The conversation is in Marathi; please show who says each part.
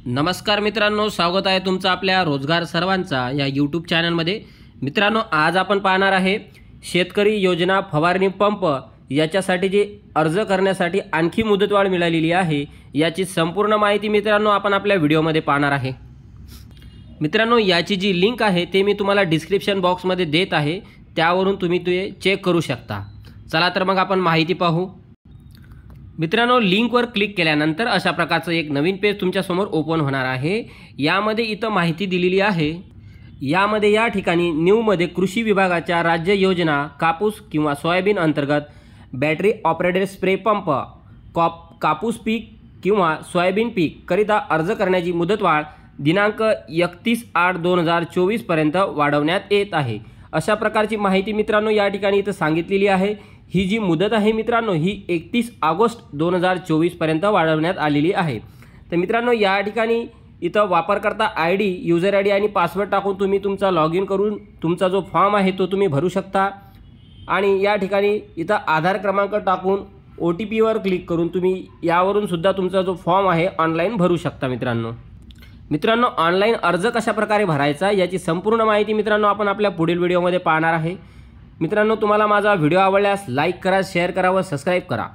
Speaker 1: नमस्कार मित्रांनो, स्वागत आहे तुमचं आपल्या रोजगार सर्वांचा या यूट्यूब चॅनलमध्ये। मित्रांनो, आज आपण पाहणार आहे शेतकरी योजना फवारणी पंप याच्यासाठी जे अर्ज करण्यासाठी आणखी मुदतवाढ मिळालेली आहे याची संपूर्ण माहिती मित्रांनो आपण आपल्या व्हिडिओमध्ये पाहणार आहे। मित्रांनो, याची जी लिंक आहे ते मी तुम्हाला डिस्क्रिप्शन बॉक्समध्ये देत आहे, त्यावरून तुम्ही ते चेक करू शकता। चला तर मग आपण माहिती पाहू। मित्रांनो, लिंकवर क्लिक केल्यानंतर अशा प्रकारचं एक नवीन पेज तुमच्या समोर ओपन होणार आहे। यामध्ये इथं माहिती दिलेली आहे। यामध्ये या ठिकाणी न्यू मध्ये कृषी विभागाच्या राज्य योजना कापूस किंवा सोयाबीन अंतर्गत बॅटरी ऑपरेटेड स्प्रे पंप कापूस पीक किंवा सोयाबीन पीक करिता अर्ज करण्याची मुदतवाढ दिनांक 31/8/2024 पर्यंत वाढवण्यात येत आहे। अशा प्रकारची माहिती मित्रांनो या ठिकाणी इथं सांगितलेली आहे। ही जी मुदत आहे मित्रांनो ही 31 ऑगस्ट 2024 पर्यंत वाढवण्यात आलेली आहे। तर मित्रांनो, या ठिकाणी इथं वापरकर्ता ID, यूजर ID आणि पासवर्ड टाकून तुम्ही तुमचा लॉग इन करून तुमचा जो फॉर्म आहे तो तुम्ही भरू शकता। आणि या ठिकाणी इथं आधार क्रमांक टाकून OTP वर क्लिक करून तुम्ही यावरून सुद्धा तुमचा जो फॉर्म आहे ऑनलाईन भरू शकता। मित्रांनो, ऑनलाईन अर्ज कशा प्रकारे भरायचा याची संपूर्ण माहिती मित्रांनो आपण आपल्या पुढील व्हिडिओमध्ये पाहणार आहे। मित्रांनो, तुम्हाला माझा व्हिडिओ आवडल्यास लाईक करा, शेअर करा व सबस्क्राईब करा।